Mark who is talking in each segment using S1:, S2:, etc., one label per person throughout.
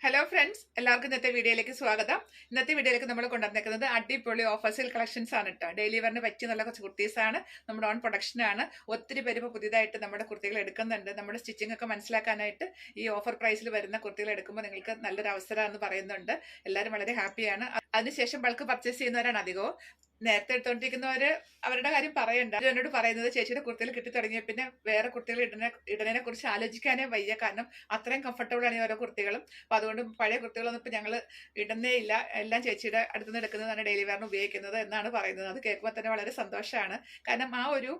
S1: Hello friends, എല്ലാവർക്കും ഇന്നത്തെ വീഡിയോയിലേക്ക് സ്വാഗതം. ഇന്നത്തെ വീഡിയോയിലേക്ക് നമ്മൾ കൊണ്ടുവന്നേക്കുന്നത് അടിപൊളി ഓഫേഴ്സിൽ കളക്ഷൻസ് ആണ് കേട്ടോ. ഡെയിലി വെയറിന് പറ്റിയ നല്ല കുറച്ച് കുർത്തീസ് ആണ്. നമ്മുടെ ഓൺ പ്രൊഡക്ഷൻ ആണ്. ഒത്തിരി പേര് ഇപ്പോൾ പുതിയതായിട്ട് നമ്മുടെ കുർത്തികൾ എടുക്കുന്നുണ്ട്. നമ്മുടെ സ്റ്റിച്ചിങ് ഒക്കെ മനസ്സിലാക്കാനായിട്ട് ഈ ഓഫർ പ്രൈസിൽ വരുന്ന കുർത്തികൾ എടുക്കുമ്പോൾ നിങ്ങൾക്ക് നല്ലൊരു അവസരമാണെന്ന് പറയുന്നുണ്ട്. എല്ലാവരും വളരെ ഹാപ്പിയാണ്. അതിനുശേഷം ബൾക്ക് പർച്ചേസ് ചെയ്യുന്നവരാണ് അധികവും. നേരത്തെ എടുത്തോണ്ടിരിക്കുന്നവര് അവരുടെ കാര്യം പറയണ്ട. എന്നോട് പറയുന്നത് ചേച്ചിയുടെ കുർത്തികൾ കിട്ടി തുടങ്ങിയ പിന്നെ വേറെ കുർത്തികൾ ഇടനെ കുറിച്ച് ആലോചിക്കാനേ വയ്യ. കാരണം അത്രയും കംഫർട്ടബിൾ ആണ് ഈ ഓരോ കുർത്തികളും. അപ്പൊ അതുകൊണ്ട് പഴയ കുർത്തികളൊന്നും ഇപ്പൊ ഞങ്ങൾ ഇടുന്നേ ഇല്ല. എല്ലാം ചേച്ചിയുടെ അടുത്തുനിന്ന് എടുക്കുന്നതാണ് ഡെയിലി വെയറിന് ഉപയോഗിക്കുന്നത് എന്നാണ് പറയുന്നത്. അത് കേൾക്കുമ്പോൾ തന്നെ വളരെ സന്തോഷമാണ്. കാരണം ആ ഒരു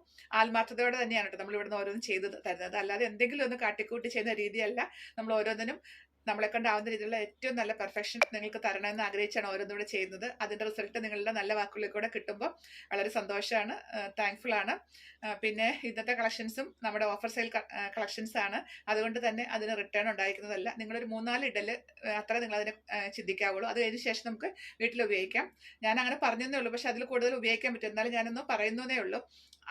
S1: ആത്മാർത്ഥതയോടെ തന്നെയാണ് കേട്ടോ നമ്മൾ ഇവിടുന്ന് ഓരോന്നും ചെയ്ത് തരുന്നത്. അല്ലാതെ എന്തെങ്കിലും ഒന്ന് കാട്ടിക്കൂട്ടി ചെയ്യുന്ന രീതിയല്ല. നമ്മൾ ഓരോന്നിനും നമ്മളെ കൊണ്ടാവുന്ന രീതിയിലുള്ള ഏറ്റവും നല്ല പെർഫെക്ഷൻ നിങ്ങൾക്ക് തരണമെന്ന് ആഗ്രഹിച്ചാണ് ഓരോന്നും ഇവിടെ ചെയ്യുന്നത്. അതിന്റെ റിസൾട്ട് നിങ്ങളുടെ നല്ല വാക്കുകളിൽ കൂടെ കിട്ടുമ്പോൾ വളരെ സന്തോഷമാണ്, താങ്ക്ഫുൾ ആണ്. പിന്നെ ഇന്നത്തെ കളക്ഷൻസും നമ്മുടെ ഓഫർ സെയിൽ കളക്ഷൻസ് ആണ്. അതുകൊണ്ട് തന്നെ അതിന് റിട്ടേൺ ഉണ്ടായിരിക്കുന്നതല്ല. നിങ്ങളൊരു 3-4 ഇടല് അത്ര നിങ്ങൾ അതിനെ ചിന്തിക്കാവുള്ളൂ. അത് കഴിഞ്ഞ ശേഷം നമുക്ക് വീട്ടിൽ ഉപയോഗിക്കാം. ഞാൻ അങ്ങനെ പറഞ്ഞതേ ഉള്ളൂ, പക്ഷെ അതിൽ കൂടുതൽ ഉപയോഗിക്കാൻ പറ്റും. എന്നാലും ഞാനൊന്ന് പറയുന്നതേ ഉള്ളൂ.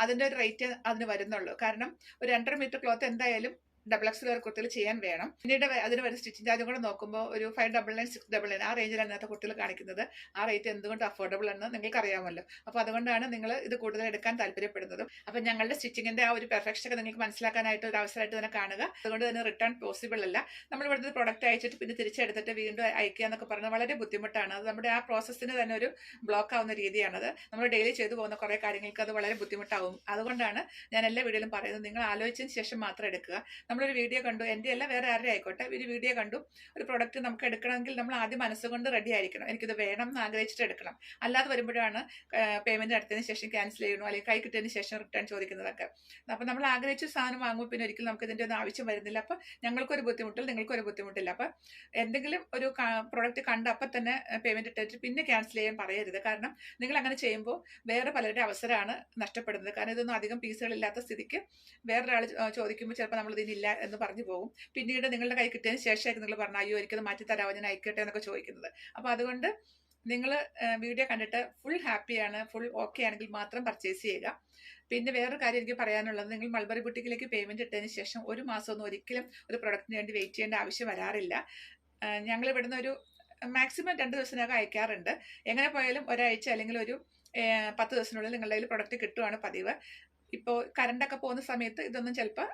S1: അതിന്റെ ഒരു റേറ്റ് അതിന് വരുന്നുള്ളൂ. കാരണം ഒരു 2.5 മീറ്റർ ക്ലോത്ത് എന്തായാലും XXL കുർത്തികൾ ചെയ്യാൻ വേണം. പിന്നീട് അതിന് വരുന്ന സ്റ്റിച്ചിങ് ചാർജും കൂടെ നോക്കുമ്പോൾ ഒരു 599, 699 ആ റേഞ്ചിലാണ് ഇന്നത്തെ കുർത്തികൾ കാണിക്കുന്നത്. ആ റേറ്റ് എന്തുകൊണ്ട് അഫോർഡബിൾ എന്ന് നിങ്ങൾക്ക് അറിയാമല്ലോ. അപ്പോൾ അതുകൊണ്ടാണ് നിങ്ങൾ ഇത് കൂടുതൽ എടുക്കാൻ താല്പര്യപ്പെടുന്നതും. അപ്പം ഞങ്ങളുടെ സ്റ്റിച്ചിങ്ങിന്റെ ആ ഒരു പെർഫെക്ഷൻ ഒക്കെ നിങ്ങൾക്ക് മനസ്സിലാക്കാനായിട്ട് ഒരു അവസരമായിട്ട് തന്നെ കാണുക. അതുകൊണ്ട് തന്നെ റിട്ടേൺ പോസിബിൾ അല്ല. നമ്മൾ ഇവിടുത്തെ പ്രൊഡക്റ്റ് അയച്ചിട്ട് പിന്നെ തിരിച്ചെടുത്തിട്ട് വീണ്ടും അയക്കുക എന്നൊക്കെ പറഞ്ഞാൽ വളരെ ബുദ്ധിമുട്ടാണ്. അത് നമ്മുടെ ആ പ്രോസസ്സിന് തന്നെ ഒരു ബ്ലോക്ക് ആവുന്ന രീതിയാണത്. നമ്മൾ ഡെയിലി ചെയ്തു പോകുന്ന കുറേ കാര്യങ്ങൾക്ക് അത് വളരെ ബുദ്ധിമുട്ടാവും. അതുകൊണ്ടാണ് ഞാൻ എല്ലാ വീഡിയോയിലും പറയുന്നത്, നിങ്ങൾ ആലോചിച്ചതിന് ശേഷം മാത്രം എടുക്കുക. നമ്മളൊരു വീഡിയോ കണ്ടു, എൻ്റെ അല്ല വേറെ ആരുടെ ആയിക്കോട്ടെ, ഒരു വീഡിയോ കണ്ടു ഒരു പ്രൊഡക്റ്റ് നമുക്ക് എടുക്കണമെങ്കിൽ നമ്മൾ ആദ്യം മനസ്സുകൊണ്ട് റെഡി ആയിരിക്കണം. എനിക്കിത് വേണം എന്ന് ആഗ്രഹിച്ചിട്ട് എടുക്കണം. അല്ലാതെ വരുമ്പോഴാണ് പേയ്മെന്റ് നടത്തിയതിന് ശേഷം ക്യാൻസൽ ചെയ്യണോ അല്ലെങ്കിൽ കൈ കിട്ടിയതിന് ശേഷം റിട്ടേൺ ചോദിക്കുന്നതൊക്കെ. അപ്പം നമ്മൾ ആഗ്രഹിച്ച സാധനം വാങ്ങുമ്പോൾ പിന്നെ ഒരിക്കലും നമുക്ക് ഇതിൻ്റെ ഒന്നും ആവശ്യം വരുന്നില്ല. അപ്പം ഞങ്ങൾക്കൊരു ബുദ്ധിമുട്ടില്ല, നിങ്ങൾക്കൊരു ബുദ്ധിമുട്ടില്ല. അപ്പം എന്തെങ്കിലും ഒരു പ്രൊഡക്റ്റ് കണ്ട് അപ്പം തന്നെ പേയ്മെന്റ് ഇട്ടിട്ട് പിന്നെ ക്യാൻസൽ ചെയ്യാൻ പറയരുത്. കാരണം നിങ്ങൾ അങ്ങനെ ചെയ്യുമ്പോൾ വേറെ പലരുടെ അവസരമാണ് നഷ്ടപ്പെടുന്നത്. കാരണം ഇതൊന്നും അധികം പീസുകളില്ലാത്ത സ്ഥിതിക്ക് വേറൊരാൾ ചോദിക്കുമ്പോൾ ചിലപ്പോൾ നമ്മൾ ഇതിനില്ല എന്ന് പറഞ്ഞു പോകും. പിന്നീട് നിങ്ങളുടെ കൈ കിട്ടിയതിന് ശേഷമായിരിക്കും നിങ്ങൾ പറഞ്ഞു അയ്യോ എനിക്കത് മാറ്റി തരാമോ, ഞാൻ അയക്കട്ടെ എന്നൊക്കെ ചോദിക്കുന്നത്. അപ്പോൾ അതുകൊണ്ട് നിങ്ങൾ വീഡിയോ കണ്ടിട്ട് ഫുൾ ഹാപ്പിയാണ്, ഫുൾ ഓക്കെ ആണെങ്കിൽ മാത്രം പർച്ചേസ് ചെയ്യുക. പിന്നെ വേറൊരു കാര്യം എനിക്ക് പറയാനുള്ളത്, നിങ്ങൾ മൾബറി ബുട്ടിക്കിലേക്ക് പേയ്മെന്റ് ഇട്ടതിന് ശേഷം 1 മാസമൊന്നും ഒരിക്കലും ഒരു പ്രൊഡക്റ്റിന് വേണ്ടി വെയിറ്റ് ചെയ്യേണ്ട ആവശ്യം വരാറില്ല. ഞങ്ങൾ ഇവിടുന്ന് ഒരു മാക്സിമം 2 ദിവസത്തിനകം അയക്കാറുണ്ട്. എങ്ങനെ പോയാലും ഒരാഴ്ച അല്ലെങ്കിൽ ഒരു 10 ദിവസത്തിനുള്ളിൽ നിങ്ങളുടെ കയ്യിൽ പ്രൊഡക്റ്റ് കിട്ടുവാണ് പതിവ്. ഇപ്പോൾ കറണ്ടൊക്കെ പോകുന്ന സമയത്ത് ഇതൊന്നും ചിലപ്പോൾ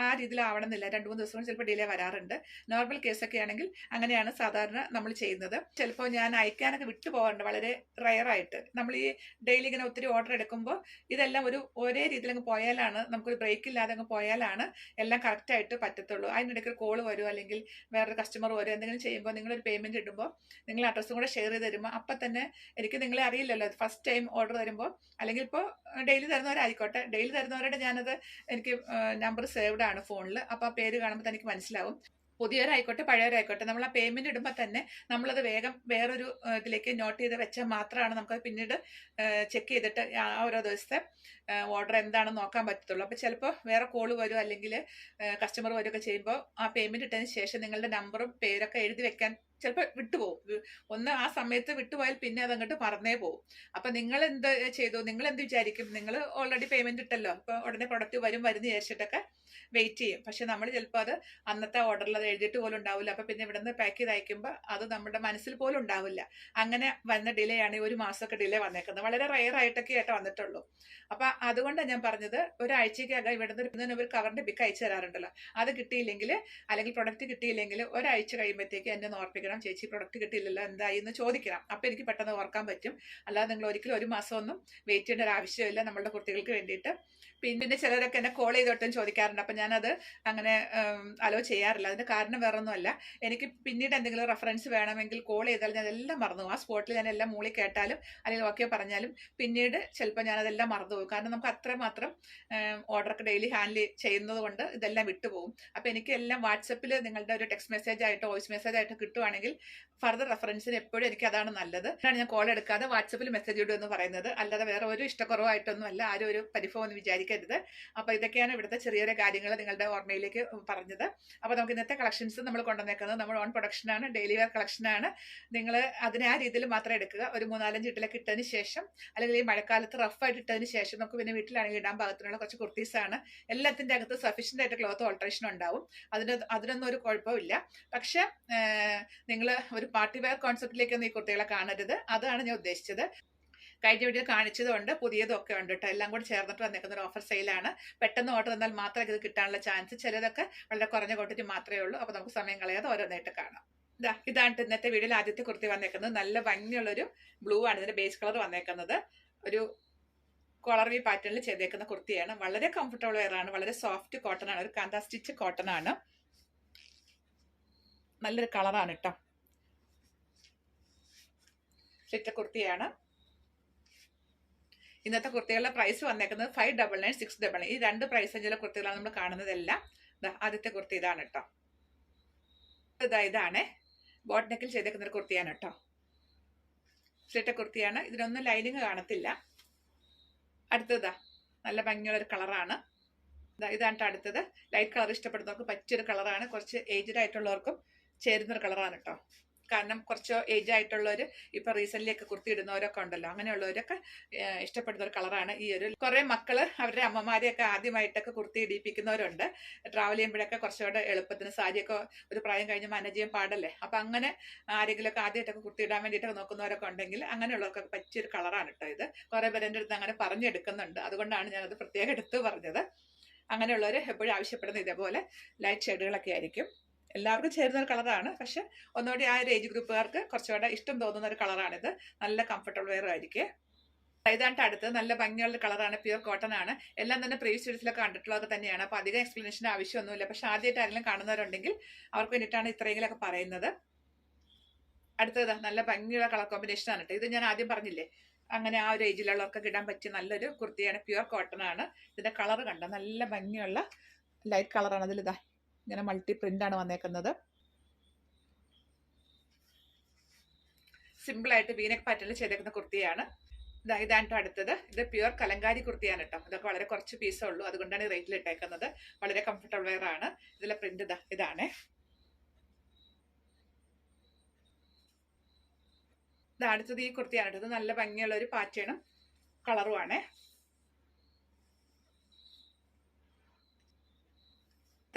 S1: ആ രീതിയിലാവണമെന്നില്ല. 2-3 ദിവസം ചിലപ്പോൾ ഡിലേ വരാറുണ്ട്. നോർമൽ കേസൊക്കെ ആണെങ്കിൽ അങ്ങനെയാണ് സാധാരണ നമ്മൾ ചെയ്യുന്നത്. ചിലപ്പോൾ ഞാൻ അയക്കാനൊക്കെ വിട്ടു പോകാറുണ്ട്, വളരെ റയറായിട്ട്. നമ്മൾ ഈ ഡെയിലി ഇങ്ങനെ ഒത്തിരി ഓർഡർ എടുക്കുമ്പോൾ ഇതെല്ലാം ഒരേ രീതിയിൽ അങ്ങ് പോയാലാണ്, നമുക്കൊരു ബ്രേക്ക് ഇല്ലാതെ അങ്ങ് പോയാലാണ് എല്ലാം കറക്റ്റായിട്ട് പറ്റത്തുള്ളൂ. അതിനിടയ്ക്ക് ഒരു കോള് വരുമോ അല്ലെങ്കിൽ വേറൊരു കസ്റ്റമർ വരുമോ എന്തെങ്കിലും ചെയ്യുമ്പോൾ നിങ്ങളൊരു പേയ്മെന്റ് ഇടുമ്പോൾ നിങ്ങൾ അഡ്രസ്സും കൂടെ ഷെയർ ചെയ്ത് തരുമ്പോൾ അപ്പം തന്നെ എനിക്ക് നിങ്ങളെ അറിയില്ലല്ലോ, ഫസ്റ്റ് ടൈം ഓർഡർ തരുമ്പോൾ. അല്ലെങ്കിൽ ഇപ്പോൾ ഡെയിലി തരുന്നവരായിക്കോട്ടെ, ഡെയിലി തരുന്നവരുടെ ഞാനത് എനിക്ക് നമ്പർ സേവ്ഡ് ആണ് ഫോണിൽ. അപ്പോൾ ആ പേര് കാണുമ്പോൾ എനിക്ക് മനസ്സിലാവും. പുതിയവരായിക്കോട്ടെ പഴയവരായിക്കോട്ടെ, നമ്മൾ ആ പേയ്മെന്റ് ഇടുമ്പോൾ തന്നെ നമ്മളത് വേഗം വേറൊരു ഇതിലേക്ക് നോട്ട് ചെയ്ത് വെച്ചാൽ മാത്രമാണ് നമുക്കത് പിന്നീട് ചെക്ക് ചെയ്തിട്ട് ആ ഓരോ ദിവസത്തെ ഓർഡർ എന്താണെന്ന് നോക്കാൻ പറ്റത്തുള്ളൂ. അപ്പോൾ ചിലപ്പോൾ വേറെ കോള് വരും അല്ലെങ്കിൽ കസ്റ്റമർ വരുമൊക്കെ ചെയ്യുമ്പോൾ ആ പേയ്മെന്റ് ഇട്ടതിന് ശേഷം നിങ്ങളുടെ നമ്പറും പേരൊക്കെ എഴുതി വെക്കാൻ ചിലപ്പോൾ വിട്ടുപോകും. ഒന്ന് ആ സമയത്ത് വിട്ടുപോയാൽ പിന്നെ അതങ്ങോട്ട് മറന്നേ പോകും. അപ്പൊ നിങ്ങൾ എന്ത് ചെയ്തു, നിങ്ങൾ എന്ത് വിചാരിക്കും, നിങ്ങൾ ഓൾറെഡി പേയ്മെന്റ് ഇട്ടല്ലോ, അപ്പൊ ഉടനെ പ്രൊഡക്റ്റ് വരുന്ന വിചാരിച്ചിട്ടൊക്കെ വെയിറ്റ് ചെയ്യും. പക്ഷെ നമ്മൾ ചിലപ്പോൾ അത് അന്നത്തെ ഓർഡറിൽ അത് എഴുതിയിട്ട് പോലും ഉണ്ടാവില്ല. അപ്പൊ പിന്നെ ഇവിടെ നിന്ന് പാക്ക് ചെയ്ത് അയക്കുമ്പോൾ അത് നമ്മുടെ മനസ്സിൽ പോലും ഉണ്ടാവില്ല. അങ്ങനെ വന്ന ഡിലേ ആണ് ഈ 1 മാസമൊക്കെ ഡിലേ വന്നേക്കുന്നത്. വളരെ റയർ ആയിട്ടൊക്കെ ആയിട്ട് വന്നിട്ടുള്ളൂ. അപ്പൊ അതുകൊണ്ടാണ് ഞാൻ പറഞ്ഞത്, ഒരാഴ്ചക്കകം ഇവിടുന്ന് ഒരു കവറിന്റെ ബിക്ക് അയച്ചു തരാറുണ്ടല്ലോ, അത് കിട്ടിയില്ലെങ്കിൽ അല്ലെങ്കിൽ പ്രൊഡക്റ്റ് കിട്ടിയില്ലെങ്കിൽ ഒരാഴ്ച കഴിയുമ്പോഴത്തേക്ക് എന്നെ ഓർപ്പിക്കണം, ചേച്ചി പ്രൊഡക്റ്റ് കിട്ടിയില്ലല്ലോ എന്തായി എന്ന് ചോദിക്കണം. അപ്പൊ എനിക്ക് പെട്ടെന്ന് ഓർക്കാൻ പറ്റും. അല്ലാതെ നിങ്ങൾ ഒരിക്കലും 1 മാസമൊന്നും വെയിറ്റ് ചെയ്യേണ്ട ഒരു ആവശ്യമില്ല നമ്മളുടെ കുട്ടികൾക്ക് വേണ്ടിയിട്ട്. പിന്നെ ചിലരൊക്കെ എന്നെ കോൾ ചെയ്തോട്ടും ചോദിക്കാറുണ്ട്. അപ്പം ഞാനത് അങ്ങനെ അലോ ചെയ്യാറില്ല. അതിന്റെ കാരണം വേറൊന്നുമല്ല, എനിക്ക് പിന്നീട് എന്തെങ്കിലും റെഫറൻസ് വേണമെങ്കിൽ കോൾ ചെയ്താൽ ഞാൻ എല്ലാം മറന്നു പോകും. ആ സ്പോട്ടിൽ ഞാൻ എല്ലാം മൂളി കേട്ടാലും അല്ലെങ്കിൽ ഓക്കെ പറഞ്ഞാലും പിന്നീട് ചിലപ്പോൾ ഞാനതെല്ലാം മറന്നു പോകും. കാരണം നമുക്ക് അത്രമാത്രം ഓർഡറൊക്കെ ഡെയിലി ഹാൻഡിൽ ചെയ്യുന്നത് കൊണ്ട് ഇതെല്ലാം വിട്ടുപോകും. അപ്പം എനിക്ക് എല്ലാം വാട്സപ്പിൽ നിങ്ങളുടെ ഒരു ടെക്സ്റ്റ് മെസ്സേജ് ആയിട്ടോ വോയിസ് മെസ്സേജ് ആയിട്ടോ കിട്ടുവാണെങ്കിൽ ഇഷ്ടമാണെങ്കിൽ ഫർദർ റെഫറൻസിന് എപ്പോഴും എനിക്ക് അതാണ് നല്ലത്. അതാണ് ഞാൻ കോൾ എടുക്കാതെ വാട്സപ്പിൽ മെസ്സേജ് ഇടും എന്ന് പറയുന്നത്. അല്ലാതെ വേറെ ഒരു ഇഷ്ടക്കുറവായിട്ടൊന്നും അല്ല, ആരും ഒരു പരിഭവം ഒന്നും വിചാരിക്കരുത്. അപ്പോൾ ഇതൊക്കെയാണ് ഇവിടുത്തെ ചെറിയ കാര്യങ്ങൾ നിങ്ങളുടെ ഓർമ്മയിലേക്ക് പറഞ്ഞത്. അപ്പോൾ നമുക്ക് ഇന്നത്തെ കളക്ഷൻസ് നമ്മൾ കൊണ്ടുവന്നേക്കുന്നത് നമ്മൾ ഓൺ പ്രൊഡക്ഷനാണ്, ഡെയിലി വെയർ കളക്ഷനാണ്. നിങ്ങൾ അതിനെ ആ രീതിയിൽ മാത്രം എടുക്കുക. ഒരു 3-4 ഇട്ടിലൊക്കെ ഇട്ടതിന് ശേഷം, അല്ലെങ്കിൽ ഈ മഴക്കാലത്ത് റഫായിട്ട് ഇട്ടതിന് ശേഷം നമുക്ക് പിന്നെ വീട്ടിലാണെങ്കിൽ ഇടാൻ പാകത്തിനുള്ള കുറച്ച് കുർത്തീസാണ്. എല്ലാത്തിൻ്റെ അകത്ത് സഫീഷ്യൻ്റ് ആയിട്ട് ക്ലോത്ത് ഓൾട്ടറേഷൻ ഉണ്ടാവും. അതിനൊന്നും ഒരു കുഴപ്പമില്ല. പക്ഷെ നിങ്ങൾ ഒരു പാർട്ടി വെയർ കോൺസെപ്റ്റിലേക്കൊന്നും ഈ കുർത്തികളെ കാണരുത്. അതാണ് ഞാൻ ഉദ്ദേശിച്ചത്. കഴിഞ്ഞ വീഡിയോ കാണിച്ചതുകൊണ്ട് പുതിയതും ഒക്കെ ഉണ്ട് കേട്ടോ. എല്ലാം കൂടി ചേർന്നിട്ട് വന്നേക്കുന്ന ഒരു ഓഫർ സെയിലാണ്. പെട്ടെന്ന് ഓർഡർ തന്നാൽ മാത്രമേ ഇത് കിട്ടാനുള്ള ചാൻസ്, ചിലതൊക്കെ വളരെ കുറഞ്ഞ ക്വാണ്ടിറ്റി മാത്രമേ ഉള്ളൂ. അപ്പോൾ നമുക്ക് സമയം കളയാതെ ഓരോന്നായിട്ട് കാണാം. ഇതാണ് ഇന്നത്തെ വീഡിയോയിൽ ആദ്യത്തെ കുർത്തി വന്നേക്കുന്നത്. നല്ല ഭംഗിയുള്ളൊരു ബ്ലൂ ആണ് ഇതിന്റെ ബേസ് കളർ വന്നേക്കുന്നത്. ഒരു കോളർ വി പാറ്റേണിൽ ചെയ്തേക്കുന്ന കുർത്തിയാണ്. വളരെ കംഫർട്ടബിൾ വെയർ ആണ്. വളരെ സോഫ്റ്റ് കോട്ടൺ ആണ്. ഒരു കാന്ത സ്റ്റിച്ച് കോട്ടൺ ആണ്. നല്ലൊരു കളറാണ് കേട്ടോ. സ്റ്റിച്ച കുർത്തിയാണ്. ഇന്നത്തെ കുർത്തികളുടെ പ്രൈസ് വന്നേക്കുന്നത് 599, 699. ഈ രണ്ട് പ്രൈസ് റേഞ്ചിലെ കുർത്തികളാണ് നമ്മൾ കാണുന്നതെല്ലാം. ആദ്യത്തെ കുർത്തി ഇതാണ് കേട്ടോ. ഇതാണ് ബോട്ട് നെക്കിൽ ചെയ്തേക്കുന്ന ഒരു കുർത്തിയാണ് കേട്ടോ. സ്ലിറ്റ കുർത്തിയാണ്. ഇതിനൊന്നും ലൈനിങ് കാണത്തില്ല. അടുത്തതാ നല്ല ഭംഗിയുള്ള ഒരു കളറാണ്. ഇതാണ് അടുത്തത്. ലൈറ്റ് കളർ ഇഷ്ടപ്പെടുന്നവർക്ക് പറ്റിയൊരു കളറാണ്. കുറച്ച് ഏജ്ഡ് ആയിട്ടുള്ളവർക്കും ചേരുന്നൊരു കളറാണ് കേട്ടോ. കാരണം കുറച്ച് ഏജ് ആയിട്ടുള്ളവർ ഇപ്പൊ റീസെന്റ് ഒക്കെ കുർത്തി ഇടുന്നവരൊക്കെ ഉണ്ടല്ലോ, അങ്ങനെയുള്ളവരൊക്കെ ഇഷ്ടപ്പെടുന്ന ഒരു കളറാണ് ഈ ഒരു. കുറെ മക്കള് അവരുടെ അമ്മമാരെയൊക്കെ ആദ്യമായിട്ടൊക്കെ കുർത്തി ഇടിപ്പിക്കുന്നവരുണ്ട്. ട്രാവൽ ചെയ്യുമ്പോഴൊക്കെ കുറച്ചുകൂടെ എളുപ്പത്തിന് സാരിയൊക്കെ ഒരു പ്രായം കഴിഞ്ഞ് മാനേജ് ചെയ്യാൻ പാടല്ലേ. അപ്പൊ അങ്ങനെ ആരെങ്കിലുമൊക്കെ ആദ്യമായിട്ടൊക്കെ കുർത്തി ഇടാൻ വേണ്ടിയിട്ടൊക്കെ നോക്കുന്നവരൊക്കെ ഉണ്ടെങ്കിൽ അങ്ങനെയുള്ളവർക്കൊക്കെ പറ്റിയൊരു കളറാണ് കേട്ടോ ഇത്. കുറെ പേര് എൻ്റെ അടുത്ത് അങ്ങനെ പറഞ്ഞെടുക്കുന്നുണ്ട്. അതുകൊണ്ടാണ് ഞാനത് പ്രത്യേകം എടുത്ത് പറഞ്ഞത്. അങ്ങനെയുള്ളവർ എപ്പോഴും ആവശ്യപ്പെടുന്ന ഇതേപോലെ ലൈറ്റ് ഷെയ്ഡുകളൊക്കെ ആയിരിക്കും. എല്ലാവർക്കും ചേരുന്ന ഒരു കളറാണ്. പക്ഷെ ഒന്നുകൂടി ആ ഒരു ഏജ് ഗ്രൂപ്പുകാർക്ക് കുറച്ചുകൂടെ ഇഷ്ടം തോന്നുന്ന ഒരു കളറാണിത്. നല്ല കംഫർട്ടബിൾ വെയർ ആയിരിക്കും. ഇതാണ് അടുത്തത്. നല്ല ഭംഗിയുള്ള കളറാണ്. പ്യുർ കോട്ടൺ ആണ്. എല്ലാം തന്നെ പ്രീവിയസ് വീഡിയോസിലൊക്കെ കണ്ടിട്ടുള്ളതൊക്കെ തന്നെയാണ്. അപ്പോൾ അധികം എക്സ്പ്ലനേഷൻ ആവശ്യമൊന്നുമില്ല. പക്ഷെ ആദ്യമായിട്ട് ആരെങ്കിലും കാണുന്നവരുണ്ടെങ്കിൽ അവർക്ക് വേണ്ടിയിട്ടാണ് ഇത്രയെങ്കിലൊക്കെ പറയുന്നത്. അടുത്തത് നല്ല ഭംഗിയുള്ള കളർ കോമ്പിനേഷൻ ആണ് കേട്ടോ. ഇത് ഞാൻ ആദ്യം പറഞ്ഞില്ലേ, അങ്ങനെ ആ ഒരു ഏജിലുള്ളവർക്ക് ഇടാൻ പറ്റിയ നല്ലൊരു കുർത്തിയാണ്. പ്യുർ കോട്ടൺ ആണ്. ഇതിന്റെ കളർ കണ്ടോ, നല്ല ഭംഗിയുള്ള ലൈറ്റ് കളറാണ്. അതിലിതാ ഇങ്ങനെ മൾട്ടി പ്രിന്റ് ആണ് വന്നേക്കുന്നത്. സിമ്പിൾ ആയിട്ട് വീനെക്ക് പാറ്റേണിൽ ചെയ്തേക്കുന്ന കുർത്തിയാണ്. ഇതാണ് അടുത്തത്. ഇത് പ്യുർ കലങ്കാരി കുർത്തിയാണ് കേട്ടോ. ഇതൊക്കെ വളരെ കുറച്ച് പീസേ ഉള്ളൂ, അതുകൊണ്ടാണ് ഈ റേറ്റിൽ ഇട്ടേക്കുന്നത്. വളരെ കംഫർട്ടബിൾ വെയർ ആണ്. ഇതിലെ പ്രിന്റ് ഇതാണ്. അടുത്തത് ഈ കുർത്തിയാണ് കേട്ടോ. ഇത് നല്ല ഭംഗിയുള്ള ഒരു പാറ്റേണും കളറുമാണ്.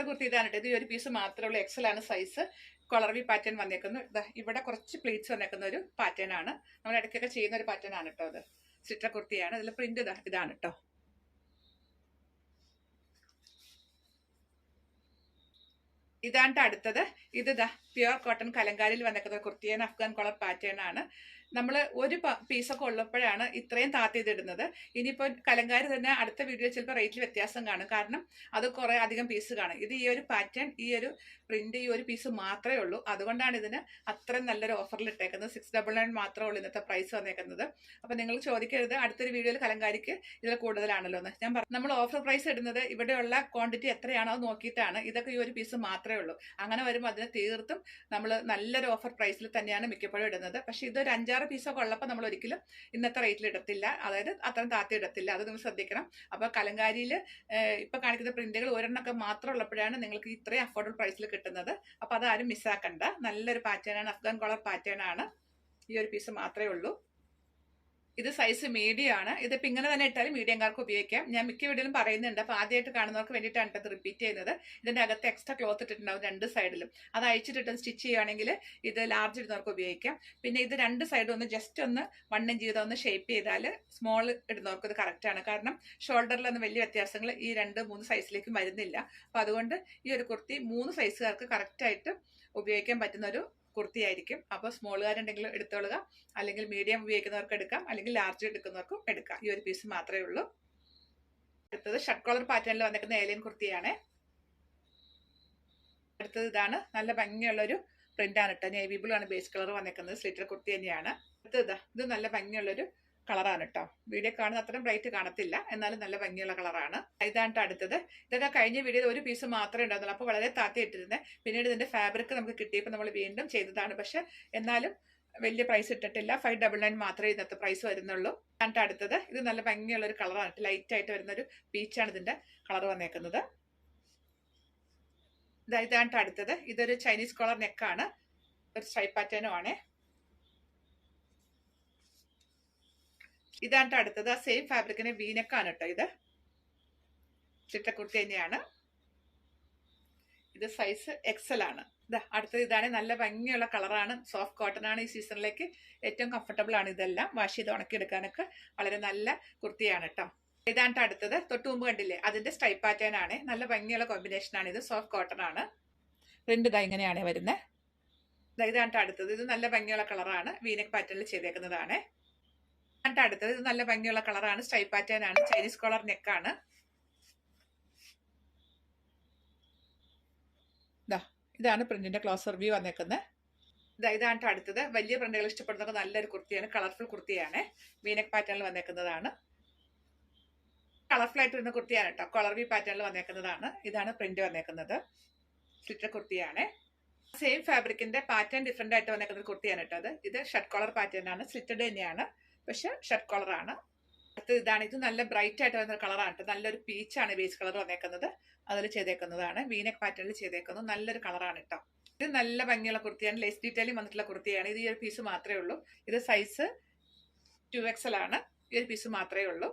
S1: കുർത്തി ഇതാണ് കേട്ടോ. ഇത് ഒരു പീസ് മാത്രമേ ഉള്ളൂ. എക്സൽ ആണ് സൈസ്. കോളർ വി പാറ്റേൺ വന്നേക്കുന്നു. ഇവിടെ കുറച്ച് പ്ലീറ്റ്സ് വന്നേക്കുന്ന ഒരു പാറ്റേൺ ആണ്. നമ്മൾ ഇടയ്ക്കൊക്കെ ചെയ്യുന്ന ഒരു പാറ്റേൺ ആണ് കേട്ടോ. അത് സ്ലിറ്റർ കുർത്തിയാണ്. ഇതിൽ പ്രിന്റ് ഇതാണ് കേട്ടോ. ഇതാണ് അടുത്തത്. ഇത് പ്യുർ കോട്ടൺ കലങ്കാരിയിൽ വന്നേക്കുന്ന കുർത്തിയാണ്. അഫ്ഗാൻ കോളർ പാറ്റേൺ ആണ്. നമ്മൾ ഒരു പീസൊക്കെ ഉള്ളപ്പോഴാണ് ഇത്രയും താത്തിയിടുന്നത്. ഇനിയിപ്പോൾ കലങ്കാരി തന്നെ അടുത്ത വീഡിയോ ചിലപ്പോൾ റേറ്റിൽ വ്യത്യാസം കാണും. കാരണം അത് കുറേ അധികം പീസ് കാണും. ഇത് ഈ ഒരു പാറ്റേൺ, ഈ ഒരു പ്രിന്റ്, ഈ ഒരു പീസ് മാത്രമേ ഉള്ളൂ. അതുകൊണ്ടാണ് ഇതിന് അത്രയും നല്ലൊരു ഓഫറിൽ ഇട്ടേക്കുന്നത്. 699 മാത്രമേ ഉള്ളൂ ഇന്നത്തെ പ്രൈസ് വന്നേക്കുന്നത്. അപ്പം നിങ്ങൾ ചോദിക്കരുത് അടുത്തൊരു വീഡിയോയിൽ കലങ്കാരിക്ക് ഇതിൽ കൂടുതലാണല്ലോ എന്ന്. ഞാൻ പറഞ്ഞു, നമ്മൾ ഓഫർ പ്രൈസ് ഇടുന്നത് ഇവിടെയുള്ള ക്വാണ്ടിറ്റി എത്രയാണോ അത് നോക്കിയിട്ടാണ്. ഇതൊക്കെ ഈ ഒരു പീസ് മാത്രമേ ഉള്ളൂ. അങ്ങനെ വരുമ്പോൾ അതിന് തീർത്തും നമ്മൾ നല്ലൊരു ഓഫർ പ്രൈസിൽ തന്നെയാണ് മിക്കപ്പോഴും ഇടുന്നത്. പക്ഷേ ഇതൊരു 5-6 പീസൊക്കെ ഉള്ളപ്പോൾ നമ്മൾ ഒരിക്കലും ഇന്നത്തെ റേറ്റിൽ ഇടത്തില്ല. അതായത് അത്രയും താത്തി ഇടത്തില്ല. അത് നിങ്ങൾ ശ്രദ്ധിക്കണം. അപ്പോൾ കലങ്കാരിയിൽ ഇപ്പൊ കാണിക്കുന്ന പ്രിന്റുകൾ ഒരെണ്ണമൊക്കെ മാത്രം ഉള്ളപ്പോഴാണ് നിങ്ങൾക്ക് ഇത്രയും അഫോർഡബിൾ പ്രൈസിൽ കിട്ടുന്നത്. അപ്പോൾ അതാരും മിസ്സാക്കണ്ട. നല്ലൊരു പാറ്റേൺ ആണ്. അഫ്ഗാൻ കോളർ പാറ്റേൺ ആണ്. ഈ ഒരു പീസ് മാത്രമേ ഉള്ളൂ. ഇത് സൈസ് മീഡിയം ആണ്. ഇതിപ്പോൾ ഇങ്ങനെ തന്നെ ഇട്ടാലും മീഡിയംകാർക്ക് ഉപയോഗിക്കാം. ഞാൻ മിക്ക വീഡിയോയിലും പറയുന്നുണ്ട്. അപ്പോൾ ആദ്യമായിട്ട് കാണുന്നവർക്ക് വേണ്ടിയിട്ടാണ് ഇത് റിപ്പീറ്റ് ചെയ്യുന്നത്. ഇതിൻ്റെ അകത്ത് എക്സ്ട്രാ ക്ലോത്ത് ഇട്ടിട്ടുണ്ടാവും 2 സൈഡിലും. അത് അയച്ചിട്ടിട്ട് സ്റ്റിച്ച് ചെയ്യുകയാണെങ്കിൽ ഇത് ലാർജ് ഇടുന്നവർക്ക് ഉപയോഗിക്കാം. പിന്നെ ഇത് 2 സൈഡും ഒന്ന് ജസ്റ്റ് ഒന്ന് 1 ഇഞ്ച് ചെയ്ത് ഒന്ന് ഷേപ്പ് ചെയ്താൽ സ്മോൾ ഇടുന്നവർക്ക് ഇത് കറക്റ്റാണ്. കാരണം ഷോൾഡറിലൊന്നും വലിയ വ്യത്യാസങ്ങൾ ഈ 2-3 സൈസിലേക്കും വരുന്നില്ല. അപ്പോൾ അതുകൊണ്ട് ഈ ഒരു കുർത്തി 3 സൈസുകാർക്ക് കറക്റ്റായിട്ട് ഉപയോഗിക്കാൻ പറ്റുന്ന ഒരു കുർത്തിയായിരിക്കും. അപ്പോൾ സ്മോളുകാരുണ്ടെങ്കിൽ എടുത്തോളുക. അല്ലെങ്കിൽ മീഡിയം ഉപയോഗിക്കുന്നവർക്ക് എടുക്കാം, അല്ലെങ്കിൽ ലാർജ് എടുക്കുന്നവർക്കും എടുക്കാം. ഈ ഒരു പീസ് മാത്രമേ ഉള്ളൂ. അടുത്തത് ഷർട്ട് കോളർ പാറ്റേണിൽ വന്നിരിക്കുന്ന ഏലിയൻ കുർത്തിയാണ്. അടുത്തത് ഇതാണ്. നല്ല ഭംഗിയുള്ളൊരു പ്രിന്റ് ആണ് കേട്ടോ. നേവി ബ്ലൂ ആണ് ബേസ് കളർ വന്നിരിക്കുന്നത്. സ്ലിറ്റർ കുർത്തി തന്നെയാണ്. അടുത്തത് ഇത് നല്ല ഭംഗിയുള്ളൊരു കളറാണ് കേട്ടോ. വീഡിയോ കാണുന്ന അത്രയും ബ്രൈറ്റ് കാണത്തില്ല, എന്നാലും നല്ല ഭംഗിയുള്ള കളറാണ്. ഇതാണ് അടുത്തത്. ഇതൊക്കെ കഴിഞ്ഞ വീഡിയോയിൽ ഒരു പീസ് മാത്രമേ ഉണ്ടായിരുന്നുള്ളൂ. അപ്പോൾ വളരെ താത്തി ഇട്ടിരുന്നത്. പിന്നീട് ഇതിന്റെ ഫാബ്രിക് നമുക്ക് കിട്ടിയപ്പോൾ നമ്മൾ വീണ്ടും ചെയ്തതാണ്. പക്ഷെ എന്നാലും വലിയ പ്രൈസ് ഇട്ടിട്ടില്ല. 599 മാത്രമേ ഇതിനകത്ത് പ്രൈസ് വരുന്നുള്ളൂ. എന്നിട്ട് അടുത്തത് ഇത് നല്ല ഭംഗിയുള്ള ഒരു കളറാണ്. ലൈറ്റ് ആയിട്ട് വരുന്ന ഒരു പീച്ചാണ് ഇതിന്റെ കളർ വന്നേക്കുന്നത്. ഇതാണ് അടുത്തത്. ഇതൊരു ചൈനീസ് കോളർ നെക്കാണ്, ഒരു സ്ട്രൈപ്പ് പാറ്റേണും ആണ്. ഇതാണ് അടുത്തത്. ആ സെയിം ഫാബ്രിക്കിന് വീനെക്കാണ് കേട്ടോ. ഇത് ചിട്ടക്കുർത്തി തന്നെയാണ്. ഇത് സൈസ് എക്സൽ ആണ്. അടുത്തത് ഇതാണ്. നല്ല ഭംഗിയുള്ള കളറാണ്. സോഫ്റ്റ് കോട്ടൺ ആണ്. ഈ സീസണിലേക്ക് ഏറ്റവും കംഫർട്ടബിൾ ആണ്. ഇതെല്ലാം വാഷ് ചെയ്ത് ഉണക്കിയെടുക്കാനൊക്കെ വളരെ നല്ല കുർത്തിയാണ് കേട്ടോ. ഇതാണ് അടുത്തത്. തൊട്ട് മുമ്പ് കണ്ടില്ലേ, അതിന്റെ സ്ട്രൈപ്പ് പാറ്റേൺ ആണ്. നല്ല ഭംഗിയുള്ള കോമ്പിനേഷൻ ആണ്. ഇത് സോഫ്റ്റ് കോട്ടൺ ആണ്. പ്രിന്റ് ഇതാ ഇങ്ങനെയാണ് വരുന്നത്. ഇതാണ് അടുത്തത്. ഇത് നല്ല ഭംഗിയുള്ള കളറാണ്. വീനെക്ക് പാറ്റേണിൽ ചെയ്തേക്കുന്നതാണ്. അടുത്തത് ഇത് നല്ല ഭംഗിയുള്ള കളറാണ്. സ്ട്രൈപ്പ് പാറ്റേൺ ആണ്. ചൈനീസ് കോളർ നെക്കാണ്. ഇതാണ് പ്രിന്റിന്റെ ക്ലോസർ വ്യൂ വന്നേക്കുന്നത്. ഇതാണ് അടുത്തത്. വലിയ പ്രിന്റുകൾ ഇഷ്ടപ്പെടുന്നവർക്ക് നല്ലൊരു കുർത്തിയാണ്. കളർഫുൾ കുർത്തിയാണ്. വീനെക്ക് പാറ്റേണിൽ വന്നേക്കുന്നതാണ്. കളർഫുൾ ആയിട്ട് വരുന്ന കുർത്തിയാണ് കേട്ടോ. കോളർ വ്യൂ പാറ്റേണിൽ വന്നേക്കുന്നതാണ്. ഇതാണ് പ്രിന്റ് വന്നേക്കുന്നത്. സ്ലിറ്റർ കുർത്തിയാണ്. സെയിം ഫാബ്രിക്കിന്റെ പാറ്റേൺ ഡിഫറെന്റ് ആയിട്ട് വന്നേക്കുന്ന കുർത്തിയാണ് കേട്ടോ. ഇത് ഷർട്ട് കോളർ പാറ്റേൺ ആണ്. സ്ലിറ്റഡ് തന്നെയാണ്, പക്ഷെ ഷർട്ട് കോളർ ആണ്. അടുത്തത് ഇതാണ്. ഇത് നല്ല ബ്രൈറ്റ് ആയിട്ട് വരുന്ന കളറാണ് കേട്ടോ. നല്ലൊരു പീച്ചാണ് ബേസ് കളർ വന്നേക്കുന്നത്. അതിൽ ചെയ്തേക്കുന്നതാണ്. വീനെക്ക് പാറ്റേണിൽ ചെയ്തേക്കുന്നു. നല്ലൊരു കളറാണ് കേട്ടോ. ഇത് നല്ല ഭംഗിയുള്ള കുർത്തിയാണ്. ലേസ് ഡീറ്റെയിലിംഗ് വന്നിട്ടുള്ള കുർത്തിയാണ്. ഇത് ഈ ഒരു പീസ് മാത്രമേ ഉള്ളൂ. ഇത് സൈസ് 2XL ആണ്. ഈ ഒരു പീസ് മാത്രമേ ഉള്ളൂ.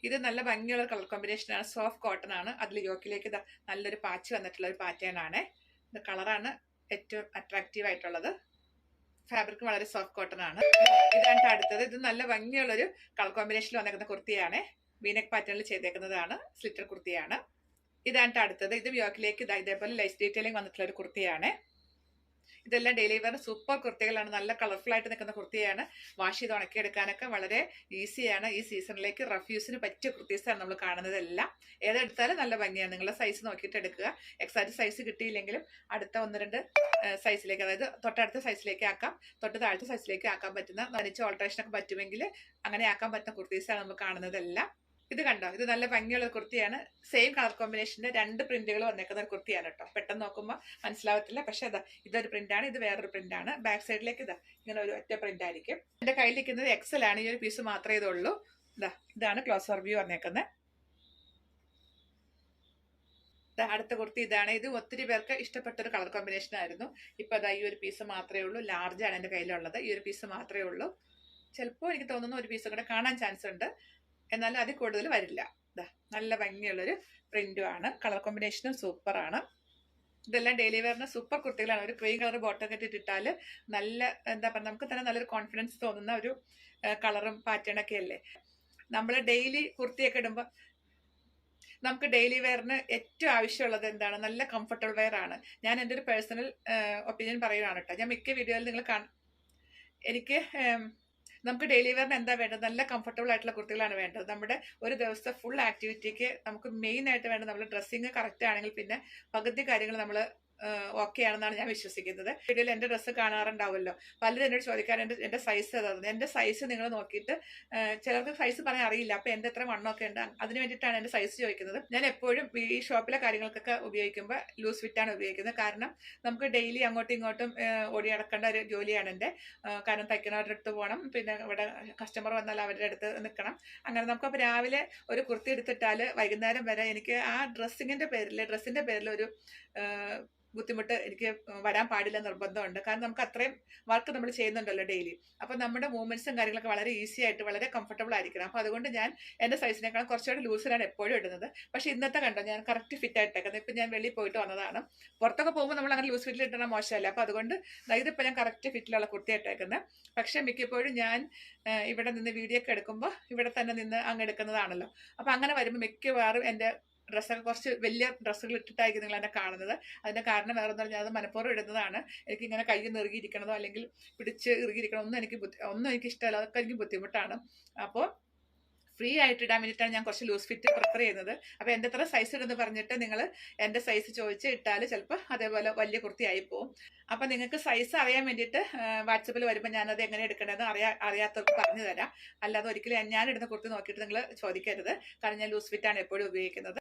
S1: ഇത് നല്ല ഭംഗിയുള്ള കളർ കോമ്പിനേഷൻ ആണ്. സോഫ്റ്റ് കോട്ടൺ ആണ്. അതിൽ യോക്കിലേക്ക് നല്ലൊരു പാച്ച് വന്നിട്ടുള്ള ഒരു പാറ്റേൺ ആണ്. ഇത് കളറാണ് ഏറ്റവും അട്രാക്റ്റീവ് ആയിട്ടുള്ളത്. ഫാബ്രിക് വളരെ സോഫ്റ്റ് കോട്ടൺ ആണ്. ഇതാണ് അടുത്തത്. ഇത് നല്ല ഭംഗിയുള്ള ഒരു കളർ കോമ്പിനേഷനിൽ വന്നേക്കുന്ന കുർത്തിയാണ്. വീനെക്ക് പാറ്റേണിൽ ചെയ്തേക്കുന്നതാണ്. സ്ലിറ്റർ കുർത്തിയാണ്. ഇതാണ് അടുത്തത്. ഇത് യോക്കിലേക്ക് ഇതേപോലെ ലൈസ് ഡീറ്റെയിലിംഗ് വന്നിട്ടുള്ള ഒരു കുർത്തിയാണ്. ഇതെല്ലാം ഡെയിലി വെയർ സൂപ്പർ കുർത്തികളാണ്. നല്ല കളർഫുൾ ആയിട്ട് നിൽക്കുന്ന കുർത്തിയാണ്. വാഷ് ചെയ്ത് ഉണക്കിയെടുക്കാനൊക്കെ വളരെ ഈസിയാണ്. ഈ സീസണിലേക്ക് റഫ്യൂസിന് പറ്റിയ കുർത്തീസാണ് നമ്മൾ കാണുന്നതെല്ലാം. ഏതെടുത്താലും നല്ല ഭംഗിയാണ്. നിങ്ങളുടെ സൈസ് നോക്കിയിട്ട് എടുക്കുക. എക്സാക്ട് സൈസ് കിട്ടിയില്ലെങ്കിലും അടുത്ത 1-2 സൈസിലേക്ക്, അതായത് തൊട്ടടുത്ത സൈസിലേക്ക് ആക്കാം, തൊട്ട് താഴത്തെ സൈസിലേക്ക് ആക്കാൻ പറ്റുന്ന നനിച്ച് ഓൾട്രേഷൻ ഒക്കെ പറ്റുമെങ്കിൽ അങ്ങനെ ആക്കാൻ പറ്റുന്ന കുർത്തീസാണ് നമ്മൾ കാണുന്നതെല്ലാം. ഇത് കണ്ടോ, ഇത് നല്ല ഭംഗിയുള്ള കുർത്തിയാണ്. സെയിം കളർ കോമ്പിനേഷന്റെ 2 പ്രിന്റുകൾ വന്നേക്കുന്ന ഒരു കുർത്തിയാണ് കേട്ടോ. പെട്ടെന്ന് നോക്കുമ്പോൾ മനസ്സിലാവത്തില്ല, പക്ഷെ ഇതൊരു പ്രിന്റാണ്, ഇത് വേറൊരു പ്രിന്റാണ്. ബാക്ക് സൈഡിലേക്ക് ഇങ്ങനെ ഒരു ഒറ്റ പ്രിന്റ് ആയിരിക്കും. എന്റെ കയ്യിലിരിക്കുന്നത് എക്സൽ ആണ്. ഈ ഒരു പീസ് മാത്രമേ ഇതുള്ളൂ. ഇതാണ് ക്ലോസർ വ്യൂ വന്നേക്കുന്നത്. അടുത്ത കുർത്തി ഇതാണ്. ഇത് ഒത്തിരി പേർക്ക് ഇഷ്ടപ്പെട്ട ഒരു കളർ കോമ്പിനേഷൻ ആയിരുന്നു. ഇപ്പൊ ഈ ഒരു പീസ് മാത്രമേ ഉള്ളൂ. ലാർജ് ആണ് എന്റെ കയ്യിലുള്ളത്. ഈ ഒരു പീസ് മാത്രമേ ഉള്ളൂ. ചിലപ്പോൾ എനിക്ക് തോന്നുന്നു ഒരു പീസ് കൂടെ കാണാൻ ചാൻസ് ഉണ്ട്, എന്നാലും അതിൽ കൂടുതൽ വരില്ല. നല്ല ഭംഗിയുള്ളൊരു പ്രിന്റും ആണ്. കളർ കോമ്പിനേഷനും സൂപ്പറാണ്. ഇതെല്ലാം ഡെയിലി വെയറിന് സൂപ്പർ കുർത്തികളാണ്. ഒരു ക്രീം കളർ ബോട്ടം ഒക്കെ ഇട്ടിട്ടാൽ നല്ല എന്താ പറയുക, നമുക്ക് തന്നെ നല്ലൊരു കോൺഫിഡൻസ് തോന്നുന്ന ഒരു കളറും പാറ്റേണൊക്കെ അല്ലേ. നമ്മൾ ഡെയിലി കുർത്തിയൊക്കെ ഇടുമ്പോൾ നമുക്ക് ഡെയിലി വെയറിന് ഏറ്റവും ആവശ്യമുള്ളത് എന്താണ്? നല്ല കംഫർട്ടബിൾ വെയർ ആണ്. ഞാൻ എൻ്റെ ഒരു പേഴ്സണൽ ഒപ്പീനിയൻ പറയുകയാണ് കേട്ടോ. ഞാൻ മിക്ക വീഡിയോയിൽ നിങ്ങൾ എനിക്ക് നമുക്ക് ഡെയിലി വെയറിന് എന്താ വേണ്ടത്? നല്ല കംഫർട്ടബിൾ ആയിട്ടുള്ള കുർത്തികളാണ് വേണ്ടത്. നമ്മുടെ ഒരു ദിവസത്തെ ഫുൾ ആക്ടിവിറ്റിക്ക് നമുക്ക് മെയിൻ ആയിട്ട് വേണ്ടത് നമ്മുടെ ഡ്രസ്സിങ് കറക്റ്റ് ആണെങ്കിൽ പിന്നെ പകുതി കാര്യങ്ങൾ നമ്മൾ ഓക്കെ ആണെന്നാണ് ഞാൻ വിശ്വസിക്കുന്നത്. വീഡിയോയിൽ എൻ്റെ ഡ്രസ്സ് കാണാറുണ്ടാവുമല്ലോ, പലരും എന്നോട് ചോദിക്കാറുണ്ട് എൻ്റെ സൈസ് ഏതാണ്. എൻ്റെ സൈസ് നിങ്ങൾ നോക്കിയിട്ട്, ചിലർക്ക് സൈസ് പറയാൻ അറിയില്ല, അപ്പോൾ എൻ്റെ എത്ര വണ്ണമൊക്കെ ഉണ്ട്, അതിന് വേണ്ടിയിട്ടാണ് എൻ്റെ സൈസ് ചോദിക്കുന്നത്. ഞാൻ എപ്പോഴും ഈ ഷോപ്പിലെ കാര്യങ്ങൾക്കൊക്കെ ഉപയോഗിക്കുമ്പോൾ ലൂസ് ഫിറ്റാണ് ഉപയോഗിക്കുന്നത്. കാരണം നമുക്ക് ഡെയിലി അങ്ങോട്ടും ഇങ്ങോട്ടും ഓടി നടക്കേണ്ട ഒരു ജോലിയാണ് എൻ്റെ. കാരണം തയ്ക്കുന്നവരുടെ അടുത്ത് പോകണം, പിന്നെ ഇവിടെ കസ്റ്റമർ വന്നാൽ അവരുടെ അടുത്ത് നിൽക്കണം. അങ്ങനെ നമുക്കപ്പോൾ രാവിലെ ഒരു കുർത്തി എടുത്തിട്ടാൽ വൈകുന്നേരം വരെ എനിക്ക് ആ ഡ്രസ്സിൻ്റെ പേരിൽ ഒരു ബുദ്ധിമുട്ട് എനിക്ക് വരാൻ പാടില്ല നിർബന്ധമുണ്ട്. കാരണം നമുക്ക് അത്രയും വർക്ക് നമ്മൾ ചെയ്യുന്നുണ്ടല്ലോ ഡെയിലി. അപ്പോൾ നമ്മുടെ മൂവ്മെന്റ്സും കാര്യങ്ങളൊക്കെ വളരെ ഈസി ആയിട്ട് വളരെ കംഫർട്ടബിൾ ആയിരിക്കണം. അപ്പോൾ അതുകൊണ്ട് ഞാൻ എൻ്റെ സൈസിനേക്കാൾ കുറച്ചുകൂടി ലൂസിലാണ് എപ്പോഴും ഇടുന്നത്. പക്ഷേ ഇന്നത്തെ കണ്ടോ ഞാൻ കറക്റ്റ് ഫിറ്റ് ആയിട്ടേക്കുന്നത്. ഇപ്പം ഞാൻ വെളിയിൽ പോയിട്ട് വന്നതാണ്. പുറത്തൊക്കെ പോകുമ്പോൾ നമ്മൾ അങ്ങനെ ലൂസ് ഫിറ്റിൽ ഇട്ടാൽ മോശമല്ല. അപ്പോൾ അതുകൊണ്ട് ഇതിപ്പോൾ ഞാൻ കറക്റ്റ് ഫിറ്റിലുള്ള കുർത്തി ഇട്ടേക്കുന്നത്. പക്ഷേ മിക്കപ്പോഴും ഞാൻ ഇവിടെ നിന്ന് വീഡിയോ ഒക്കെ എടുക്കുമ്പോൾ ഇവിടെ തന്നെ നിന്ന് അങ്ങ് എടുക്കുന്നതാണല്ലോ. അപ്പോൾ അങ്ങനെ വരുമ്പോൾ മിക്കവാറും എൻ്റെ ഡ്രസ്സൊക്കെ കുറച്ച് വലിയ ഡ്രസ്സുകൾ ഇട്ടിട്ടായിരിക്കും നിങ്ങൾ എന്നെ കാണുന്നത്. അതിൻ്റെ കാരണം വേറെ ഒന്നും, ഞാൻ അത് മനഃപൂർവ്വം ഇടുന്നതാണ്. എനിക്കിങ്ങനെ കൈ ഇറുകിയിരിക്കണതോ അല്ലെങ്കിൽ പിടിച്ച് ഇറുകിയിരിക്കണോ ഒന്നും എനിക്ക് ഇഷ്ടമല്ല. അതൊക്കെ എനിക്ക് ബുദ്ധിമുട്ടാണ്. അപ്പോൾ ഫ്രീ ആയിട്ട് ഇടാൻ വേണ്ടിയിട്ടാണ് ഞാൻ കുറച്ച് ലൂസ് ഫിറ്റ് പ്രിഫർ ചെയ്യുന്നത്. അപ്പോൾ എൻ്റെ എത്ര സൈസ് ഇടുമെന്ന് പറഞ്ഞിട്ട് നിങ്ങൾ എൻ്റെ സൈസ് ചോദിച്ച് ഇട്ടാൽ ചിലപ്പോൾ അതേപോലെ വലിയ കുർത്തിയായി പോകും. അപ്പം നിങ്ങൾക്ക് സൈസ് അറിയാൻ വേണ്ടിയിട്ട് വാട്സപ്പിൽ വരുമ്പോൾ ഞാനത് എങ്ങനെ എടുക്കേണ്ടതെന്ന് അറിയാത്തവർക്ക് പറഞ്ഞു തരാം. അല്ലാതെ ഒരിക്കലും ഞാൻ ഇടുന്ന കുർത്തി നോക്കിയിട്ട് നിങ്ങൾ ചോദിക്കരുത്. കാരണം ഞാൻ ലൂസ് ഫിറ്റാണ് എപ്പോഴും ഉപയോഗിക്കുന്നത്.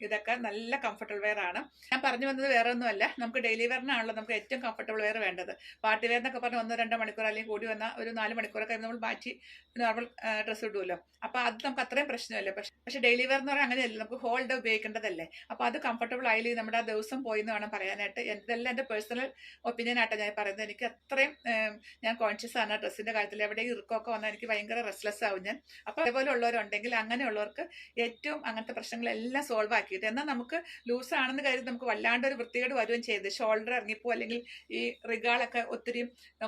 S1: ഇതൊക്കെ നല്ല കംഫർട്ടബിൾ വെയർ ആണ്. ഞാൻ പറഞ്ഞു വന്നത് വേറെ ഒന്നുമല്ല, നമുക്ക് ഡെയിലി വെയറിനാണല്ലോ നമുക്ക് ഏറ്റവും കംഫർട്ടബിൾ വെയർ വേണ്ടത്. പാർട്ടി വെയർ എന്നൊക്കെ പറഞ്ഞാൽ 1-2 മണിക്കൂർ അല്ലെങ്കിൽ കൂടി വന്നാൽ ഒരു 4 മണിക്കൂറൊക്കെ നമ്മൾ മാറ്റി നോർമൽ ഡ്രസ്സ് ഇടുമല്ലോ. അപ്പോൾ അത് നമുക്ക് അത്രയും പ്രശ്നമല്ല. പക്ഷേ ഡെയിലി വെയർ എന്ന് പറഞ്ഞാൽ അങ്ങനെയല്ല, നമുക്ക് ഹോൾ ഡേ ഉപയോഗിക്കേണ്ടതല്ലേ. അപ്പോൾ അത് കംഫർട്ടബിൾ ആയില്ലേ നമ്മുടെ ആ ദിവസം പോയി എന്ന് വേണം പറയാനായിട്ട്. ഇതെല്ലാം എൻ്റെ പേഴ്സണൽ ഒപ്പീനിയൻ ആയിട്ടാണ് ഞാൻ പറയുന്നത്. എനിക്ക് അത്രയും ഞാൻ കോൺഷ്യസ് ആണ് ഡ്രസ്സിൻ്റെ കാര്യത്തിൽ. എവിടെയും ഇറുക്കമൊക്കെ വന്നാൽ എനിക്ക് ഭയങ്കര റെസ്റ്റ്ലെസ് ആവും ഞാൻ. അപ്പോൾ അതേപോലെ ഉള്ളവരുണ്ടെങ്കിൽ അങ്ങനെയുള്ളവർക്ക് ഏറ്റവും അങ്ങനത്തെ പ്രശ്നങ്ങളെല്ലാം സോൾവ് ആക്കിയിട്ട്, എന്നാൽ നമുക്ക് ലൂസ് ആണെന്ന് കരുതി നമുക്ക് വല്ലാണ്ട് ഒരു വൃത്തികേട് വരുകയും ചെയ്ത് ഷോൾഡർ ഇറങ്ങിപ്പോ അല്ലെങ്കിൽ ഈ റിഗാളൊക്കെ ഒത്തിരി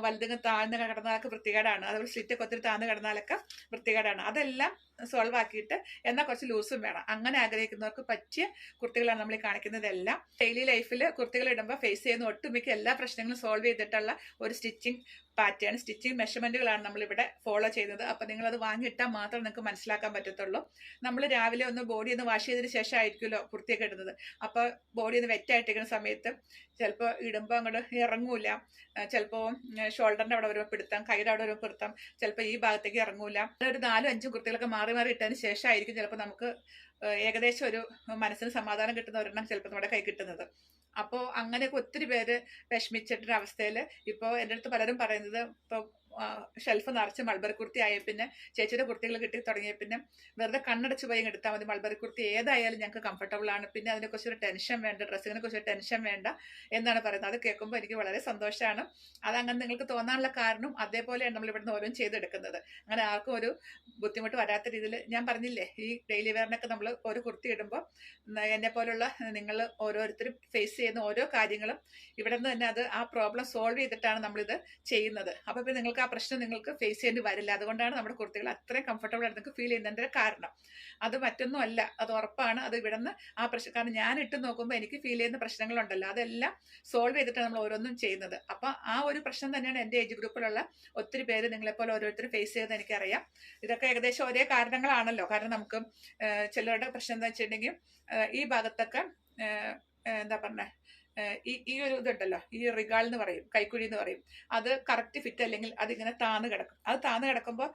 S1: വലുതിന് താഴ്ന്ന് കിടന്നാലൊക്കെ വൃത്തികേടാണ്. അതുപോലെ സ്ലിറ്റൊക്കെ ഒത്തിരി താഴ്ന്ന് കിടന്നാലൊക്കെ വൃത്തികേടാണ്. അതെല്ലാം സോൾവ് ആക്കിയിട്ട് എന്നാൽ കുറച്ച് ലൂസും വേണം. അങ്ങനെ ആഗ്രഹിക്കുന്നവർക്ക് പറ്റിയ കുർത്തികളാണ് നമ്മൾ ഈ കാണിക്കുന്നതെല്ലാം. ഡെയിലി ലൈഫിൽ കുർത്തികൾ ഇടുമ്പോൾ ഫേസ് ചെയ്യുന്ന ഒട്ടുമിക്ക എല്ലാ പ്രശ്നങ്ങളും സോൾവ് ചെയ്തിട്ടുള്ള ഒരു സ്റ്റിച്ചിങ് പാറ്റേൺ, സ്റ്റിച്ചിങ് മെഷർമെന്റുകളാണ് നമ്മളിവിടെ ഫോളോ ചെയ്യുന്നത്. അപ്പം നിങ്ങളത് വാങ്ങിയിട്ടാൽ മാത്രം നിങ്ങൾക്ക് മനസ്സിലാക്കാൻ പറ്റത്തുള്ളൂ. നമ്മൾ രാവിലെ ബോഡി ഒന്ന് വാഷ് ചെയ്തതിന് ശേഷം ആയിരിക്കുമല്ലോ കുർത്തിയൊക്കെ ഇടുന്നത്. അപ്പോൾ ബോഡി ഒന്ന് വെറ്റായിട്ടിരിക്കുന്ന സമയത്ത് ചിലപ്പോൾ ഇടുമ്പോൾ അങ്ങോട്ട് ഇറങ്ങൂല. ചിലപ്പോൾ ഷോൾഡറിൻ്റെ അവിടെ വരുമ്പോൾ പിടുത്താം, കൈയുടെ അവിടെ വരുമ്പോൾ പിടുത്താം, ചിലപ്പോൾ ഈ ഭാഗത്തേക്ക് ഇറങ്ങൂല. ഒരു 4-5 കുർത്തികളൊക്കെ മാറി മാറി ഇട്ടതിന് ശേഷമായിരിക്കും ചിലപ്പോൾ നമുക്ക് ഏകദേശം ഒരു മനസ്സിന് സമാധാനം കിട്ടുന്ന ഒരെണ്ണം ചിലപ്പോൾ നമ്മുടെ കൈ കിട്ടുന്നത്. അപ്പോൾ അങ്ങനെയൊക്കെ ഒത്തിരി പേര് വിഷമിച്ചിട്ടൊരവസ്ഥയിൽ ഇപ്പോൾ എൻ്റെ അടുത്ത് പലരും പറയുന്നത്, ഇപ്പോൾ ഷെൽഫ് നിറച്ച് മൾബറി കുർത്തി ആയ പിന്നെ ചേച്ചിയുടെ കുർത്തികൾ കിട്ടി തുടങ്ങിയ പിന്നെ വെറുതെ കണ്ണടച്ച് പോയി എടുത്താൽ മതി, മൾബറി കുർത്തി ഏതായാലും ഞങ്ങൾക്ക് കംഫർട്ടബിൾ ആണ്, പിന്നെ അതിനെക്കുറിച്ചൊരു ടെൻഷൻ വേണ്ട, ഡ്രസ്സിനെ കുറിച്ചൊരു ടെൻഷൻ വേണ്ട എന്നാണ് പറയുന്നത്. അത് കേൾക്കുമ്പോൾ എനിക്ക് വളരെ സന്തോഷമാണ്. അതങ്ങനെ നിങ്ങൾക്ക് തോന്നാനുള്ള കാരണം അതേപോലെയാണ് നമ്മൾ ഇവിടുന്ന് ഓരോന്നും ചെയ്തെടുക്കുന്നത്. അങ്ങനെ ആർക്കും ഒരു ബുദ്ധിമുട്ട് വരാത്ത രീതിയിൽ ഞാൻ പറഞ്ഞില്ലേ, ഈ ഡെയിലി വെയറിനൊക്കെ നമ്മൾ ഒരു കുർത്തി ഇടുമ്പോൾ എന്നെ പോലുള്ള നിങ്ങൾ ഓരോരുത്തരും ഫേസ് ചെയ്യുന്ന ഓരോ കാര്യങ്ങളും ഇവിടെ നിന്ന് തന്നെ അത് ആ പ്രോബ്ലം സോൾവ് ചെയ്തിട്ടാണ് നമ്മളിത് ചെയ്യുന്നത്. അപ്പോൾ പിന്നെ നിങ്ങൾക്ക് ആ പ്രശ്നം നിങ്ങൾക്ക് ഫേസ് ചെയ്യേണ്ടി വരില്ല. അതുകൊണ്ടാണ് നമ്മുടെ കുർത്തികൾ അത്രയും കംഫർട്ടബിൾ ആയിട്ട് നിങ്ങൾക്ക് ഫീൽ ചെയ്യുന്നതിൻ്റെ കാരണം. അത് മറ്റൊന്നും അല്ല, അത് ഉറപ്പാണ്. അത് ഇവിടെ നിന്ന് ആ പ്രശ്നം, കാരണം ഞാൻ ഇട്ട് നോക്കുമ്പോൾ എനിക്ക് ഫീൽ ചെയ്യുന്ന പ്രശ്നങ്ങളുണ്ടല്ലോ, അതെല്ലാം സോൾവ് ചെയ്തിട്ടാണ് നമ്മൾ ഓരോന്നും ചെയ്യുന്നത്. അപ്പം ആ ഒരു പ്രശ്നം തന്നെയാണ് എൻ്റെ ഏജ് ഗ്രൂപ്പിലുള്ള ഒത്തിരി പേര് നിങ്ങളെപ്പോലെ ഓരോരുത്തരും ഫേസ് ചെയ്തെന്ന് എനിക്കറിയാം. ഇതൊക്കെ ഏകദേശം ഒരേ കാരണങ്ങളാണല്ലോ. കാരണം നമുക്ക് ചിലരുടെ പ്രശ്നം എന്താ വെച്ചിട്ടുണ്ടെങ്കിൽ ഈ ഭാഗത്തൊക്കെ എന്താ പറഞ്ഞ ഈ ഒരു ഇതുണ്ടല്ലോ, ഈ റിഗാൾ എന്ന് പറയും, കൈക്കുഴി എന്ന് പറയും, അത് കറക്റ്റ് ഫിറ്റ് അല്ലെങ്കിൽ അതിങ്ങനെ താന്ന് കിടക്കും. അത് താന്ന് കിടക്കുമ്പോൾ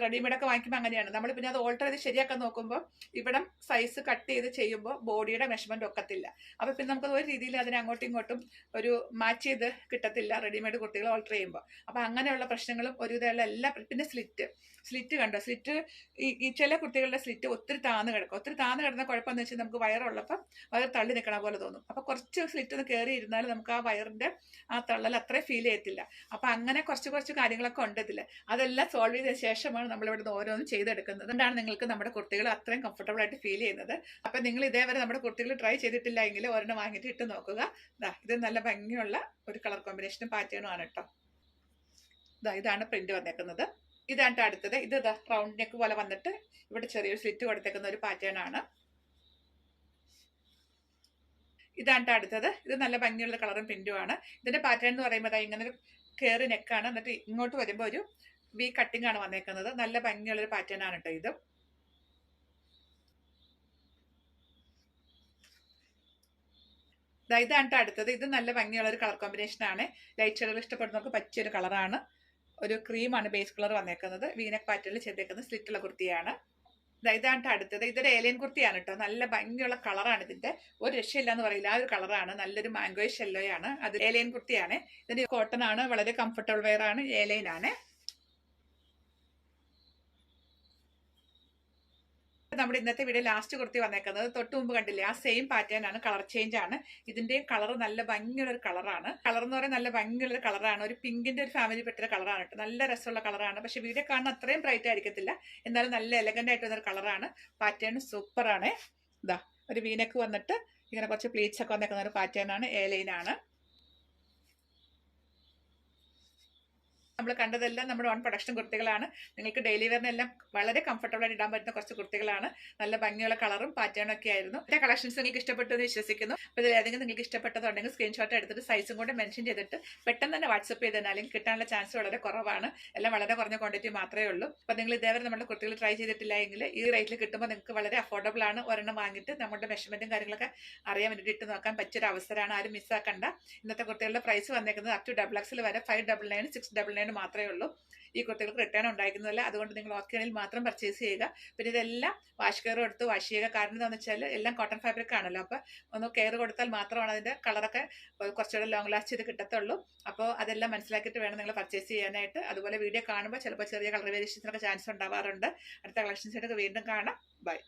S1: റെഡിമെയ്ഡൊക്കെ വാങ്ങിക്കുമ്പോൾ അങ്ങനെയാണ്. നമ്മൾ പിന്നെ അത് ഓൾട്ടർ ചെയ്ത് ശരിയാക്കാൻ നോക്കുമ്പോൾ ഇവിടം സൈസ് കട്ട് ചെയ്ത് ചെയ്യുമ്പോൾ ബോഡിയുടെ മെഷർമെന്റ് ഒക്കത്തില്ല. അപ്പോൾ പിന്നെ നമുക്ക് ഒരു രീതിയിൽ അതിനെ അങ്ങോട്ടും ഇങ്ങോട്ടും ഒരു മാച്ച് ചെയ്ത് കിട്ടത്തില്ല റെഡിമെയ്ഡ് കുർത്തികൾ ഓൾട്ടർ ചെയ്യുമ്പോൾ. അപ്പോൾ അങ്ങനെയുള്ള പ്രശ്നങ്ങളും ഒരു ഇതുള്ള എല്ലാ, പിന്നെ സ്ലിറ്റ് കണ്ടോ, സ്ലിറ്റ് ഈ ചില കുട്ടികളുടെ സ്ലിറ്റ് ഒത്തിരി താന്ന് കിടക്കും. ഒത്തിരി താന്ന് കിടന്ന കുഴപ്പമെന്ന് വെച്ചാൽ നമുക്ക് വയറുള്ളപ്പം വയർ തള്ളി നിൽക്കണ പോലെ തോന്നും. അപ്പോൾ കുറച്ച് സ്ലിറ്റ് ഒന്ന് കയറി ഇരുന്നാൽ നമുക്ക് ആ വയറിൻ്റെ ആ തള്ളൽ അത്രയും ഫീൽ ചെയ്യത്തില്ല. അപ്പോൾ അങ്ങനെ കുറച്ച് കാര്യങ്ങളൊക്കെ ഉണ്ട് ഇതിൽ. അതെല്ലാം സോൾവ് ചെയ്തതിന് ശേഷമാണ് നമ്മളിവിടെ ഓരോന്നും ചെയ്തെടുക്കുന്നത്. അതുകൊണ്ടാണ് നിങ്ങൾക്ക് നമ്മുടെ കുർത്തികൾ അത്രയും കംഫർട്ടബിൾ ആയിട്ട് ഫീൽ ചെയ്യുന്നത്. അപ്പം നിങ്ങൾ ഇതേവരെ നമ്മുടെ കുർത്തികൾ ട്രൈ ചെയ്തിട്ടില്ല എങ്കിൽ ഒരെണ്ണം വാങ്ങിയിട്ട് ഇട്ട് നോക്കുക. ഇത് നല്ല ഭംഗിയുള്ള ഒരു കളർ കോമ്പിനേഷനും പാറ്റേണും ആണ് കേട്ടോ. ഇതാണ് പ്രിന്റ് വന്നേക്കുന്നത്. ഇതാണ് അടുത്തത്. ഇത് റൗണ്ട് നെക്ക് പോലെ വന്നിട്ട് ഇവിടെ ചെറിയൊരു സ്ലിറ്റ് കൊടുത്തേക്കുന്ന ഒരു പാറ്റേൺ ആണ്. ഇതാണ് അടുത്തത്. ഇത് നല്ല ഭംഗിയുള്ള കളറും പ്രിന്റും ആണ്. ഇതിന്റെ പാറ്റേൺ എന്ന് പറയുമ്പോൾ ഇങ്ങനെ ഒരു കയറി നെക്കാണ്. എന്നിട്ട് ഇങ്ങോട്ട് വരുമ്പോൾ ഒരു വി കട്ടിംഗ് ആണ് വന്നേക്കുന്നത്. നല്ല ഭംഗിയുള്ളൊരു പാറ്റേൺ ആണ് കേട്ടോ ഇത്. ഇതാണ് അടുത്തത്. ഇത് നല്ല ഭംഗിയുള്ള ഒരു കളർ കോമ്പിനേഷൻ ആണ്. ലൈറ്റ് ഷെയ്ഡുകൾ ഇഷ്ടപ്പെടുന്നവർക്ക് പറ്റിയൊരു കളറാണ്. ഒരു ക്രീമാണ് ബേസ് കളർ വന്നേക്കുന്നത്. വീനക്ക് പാറ്റേണിൽ ചെയ്തേക്കുന്ന സ്ലിറ്റുള്ള കുർത്തിയാണ്. ഇതാണ് അടുത്തത്. ഇതൊരു ഏലിയൻ കുർത്തിയാണ് കേട്ടോ. നല്ല ഭംഗിയുള്ള കളറാണ് ഇതിന്റെ. ഒരു രക്ഷയില്ല എന്ന് പറയില്ല, ആ ഒരു കളറാണ്. നല്ലൊരു മാംഗോയിഷ് യെല്ലോയാണ്. അത് ഏലിയൻ കുർത്തിയാണ്. ഇതിന്റെ കോട്ടൺ ആണ്, വളരെ കംഫർട്ടബിൾ വെയർ ആണ്, ഏലിയൻ ആണ്. നമ്മുടെ ഇന്നത്തെ വീഡിയോ ലാസ്റ്റ് കുർത്തി വന്നേക്കുന്നത്. തൊട്ട് മുമ്പ് കണ്ടില്ലേ, ആ സെയിം പാറ്റേൺ ആണ്, കളർ ചേഞ്ച് ആണ്. ഇതിന്റെ കളർ നല്ല ഭംഗിയുള്ള ഒരു കളറാണ്. കളർ എന്ന് പറയുന്നത് നല്ല ഭംഗിയുള്ള ഒരു കളറാണ്. ഒരു പിങ്കിന്റെ ഒരു ഫാമിലി പെട്ടൊരു കളറാണ് കേട്ടോ. നല്ല രസമുള്ള കളറാണ്. പക്ഷെ വീഡിയോ കാണുന്ന അത്രയും ബ്രൈറ്റ് ആയിരിക്കത്തില്ല, എന്നാലും നല്ല എലഗന്റ് ആയിട്ട് വന്നൊരു കളറാണ്. പാറ്റേൺ സൂപ്പർ ആണ്. ഒരു വീനക്ക് വന്നിട്ട് ഇങ്ങനെ കുറച്ച് പ്ലീറ്റ്സ് ഒക്കെ വന്നേക്കുന്ന ഒരു പാറ്റേൺ ആണ്, ഏലൈൻ ആണ്. നമ്മൾ കണ്ടതെല്ലാം നമ്മുടെ ഓൺ പ്രൊഡക്ഷൻ കുർത്തികളാണ്. നിങ്ങൾക്ക് ഡെയിലി വെയറിനെല്ലാം വളരെ കംഫർട്ടബിൾ ആയിട്ട് ഇടാൻ പറ്റുന്ന കുറച്ച് കുർത്തികളാണ്. നല്ല ഭംഗിയുള്ള കളറും പാറ്റേണും ഒക്കെ ആയിരുന്നു. ഇതിന്റെ കളക്ഷൻസ് നിങ്ങൾക്ക് ഇഷ്ടപ്പെട്ടു എന്ന് വിശ്വസിക്കുന്നു. അപ്പോൾ ഇതിൽ ഏതെങ്കിലും നിങ്ങൾക്ക് ഇഷ്ടപ്പെട്ടതുണ്ടെങ്കിൽ സ്ക്രീൻഷോട്ട് എടുത്തിട്ട് സൈസും കൂടെ മെൻഷൻ ചെയ്തിട്ട് പെട്ടെന്ന് തന്നെ വാട്സപ്പ് ചെയ്തതിനാൽ അല്ലെങ്കിൽ കിട്ടാനുള്ള ചാൻസ് വളരെ കുറവാണ്. എല്ലാം വളരെ കുറഞ്ഞ ക്വാണ്ടിറ്റി മാത്രമേ ഉള്ളൂ. അപ്പോൾ നിങ്ങൾ ഇതേവരെ നമ്മുടെ കുർത്തികൾ ട്രൈ ചെയ്തിട്ടില്ല എങ്കിൽ ഈ റേറ്റിൽ കിട്ടുമ്പോൾ നിങ്ങൾക്ക് വളരെ അഫോർഡബിൾ ആണ്. ഒരെണ്ണം വാങ്ങിയിട്ട് നമ്മുടെ മെഷർമെന്റും കാര്യങ്ങളൊക്കെ അറിയാൻ വേണ്ടിയിട്ട് ഇട്ട് നോക്കാൻ പറ്റിയൊരു അവസരമാണ്. ആരും മിസ്സാക്കണ്ട. ഇന്നത്തെ കുർത്തികളുടെ പ്രൈസ് വന്നേക്കുന്നത് അപ് ടു XXL വരെ 599, 699 മാത്രമേ ഉള്ളൂ. ഈ കുർത്തികൾക്ക് റിട്ടേൺ ഉണ്ടായിരിക്കുന്നതല്ല. അതുകൊണ്ട് നിങ്ങൾ ഓക്കെയാണെങ്കിൽ മാത്രം പർച്ചേസ് ചെയ്യുക. പിന്നെ ഇതെല്ലാം വാഷ് കെയർ കൊടുത്ത് വാഷ് ചെയ്യുക. കാരണം എന്താണെന്ന് വെച്ചാൽ എല്ലാം കോട്ടൺ ഫാബ്രിക് ആണല്ലോ. അപ്പോൾ ഒന്ന് കെയർ കൊടുത്താൽ മാത്രമാണ് അതിൻ്റെ കളറൊക്കെ കുറച്ചുകൂടെ ലോങ് ലാസ്റ്റ് ചെയ്ത് കിട്ടത്തുള്ളൂ. അപ്പോൾ അതെല്ലാം മനസ്സിലാക്കിയിട്ട് വേണം നിങ്ങൾ പർച്ചേസ് ചെയ്യാനായിട്ട്. അതുപോലെ വീഡിയോ കാണുമ്പോൾ ചിലപ്പോൾ ചെറിയ കളർ വേരിയേഷൻസിനൊക്കെ ചാൻസ് ഉണ്ടാവാറുണ്ട്. അടുത്ത കളക്ഷൻസായിട്ട് വീണ്ടും കാണാം. ബൈ.